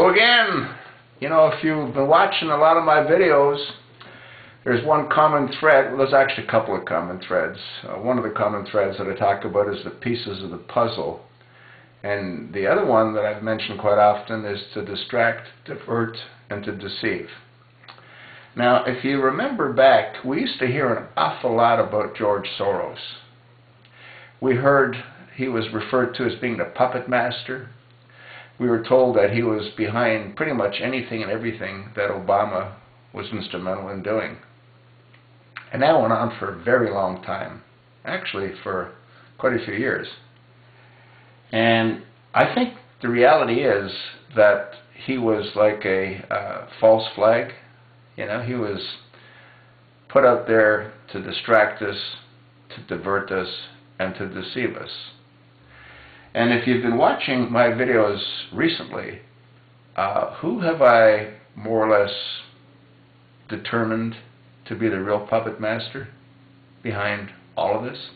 Hello again. You know, if you've been watching a lot of my videos, there's one common thread. Well, there's actually a couple of common threads. One of the common threads that I talk about is the pieces of the puzzle. And the other one that I've mentioned quite often is to distract, divert, and to deceive. Now, if you remember back, we used to hear an awful lot about George Soros. We heard he was referred to as being the puppet master. We were told that he was behind pretty much anything and everything that Obama was instrumental in doing. And that went on for a very long time, actually for quite a few years. And I think the reality is that he was like a false flag. You know, he was put out there to distract us, to divert us, and to deceive us. And if you've been watching my videos recently, who have I more or less determined to be the real puppet master behind all of this?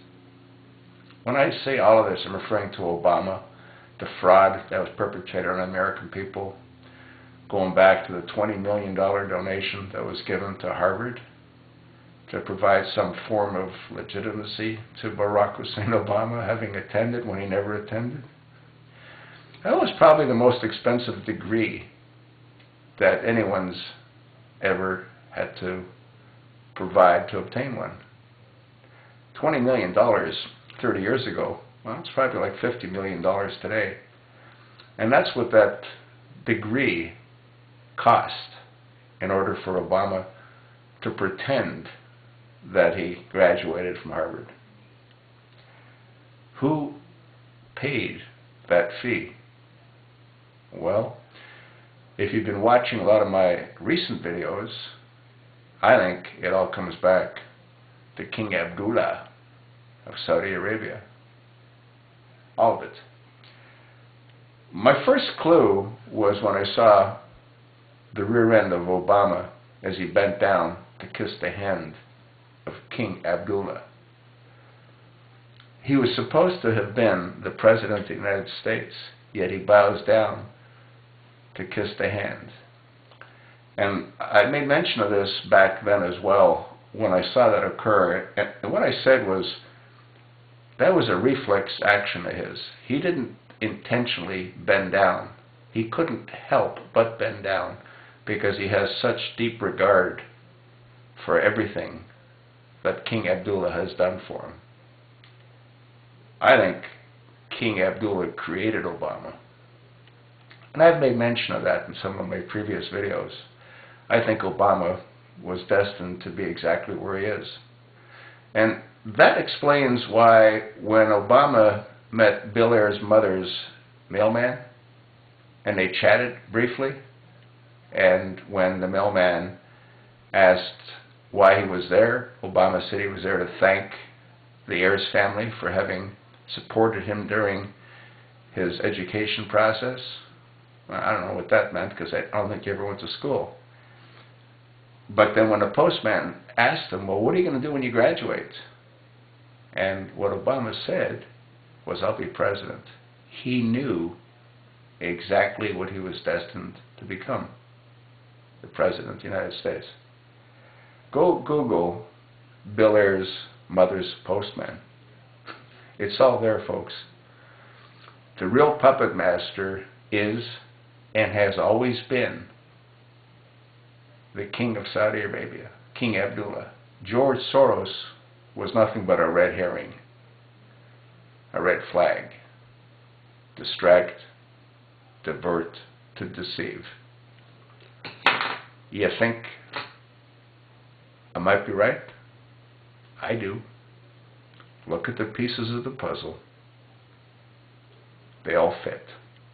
When I say all of this, I'm referring to Obama, the fraud that was perpetrated on American people, going back to the $20 million donation that was given to Harvard to provide some form of legitimacy to Barack Hussein Obama having attended when he never attended. That was probably the most expensive degree that anyone's ever had to provide to obtain one. $20 million 30 years ago, well, it's probably like $50 million today. And that's what that degree cost in order for Obama to pretend that he graduated from Harvard. Who paid that fee? Well, if you've been watching a lot of my recent videos, I think it all comes back to King Abdullah of Saudi Arabia. All of it. My first clue was when I saw the rear end of Obama as he bent down to kiss the hand of King Abdullah. He was supposed to have been the President of the United States, yet he bows down to kiss the hand. And I made mention of this back then as well when I saw that occur. And what I said was, that was a reflex action of his. He didn't intentionally bend down. He couldn't help but bend down because he has such deep regard for everything that King Abdullah has done for him. I think King Abdullah created Obama. And I've made mention of that in some of my previous videos. I think Obama was destined to be exactly where he is. And that explains why when Obama met Bill Ayers' mother's mailman, and they chatted briefly, and when the mailman asked why he was there, Obama said he was there to thank the Ayers family for having supported him during his education process. Well, I don't know what that meant because I don't think he ever went to school. But then when the postman asked him, well, what are you going to do when you graduate? And what Obama said was, I'll be president. He knew exactly what he was destined to become, the President of the United States. Go Google Bill Ayers' mother's postman. It's all there, folks. The real puppet master is and has always been the King of Saudi Arabia, King Abdullah. George Soros was nothing but a red herring, a red flag. Distract, divert, to deceive. You think I might be right? I do. Look at the pieces of the puzzle. They all fit.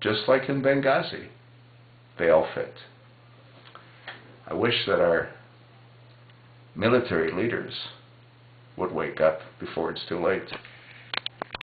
Just like in Benghazi, they all fit. I wish that our military leaders would wake up before it's too late.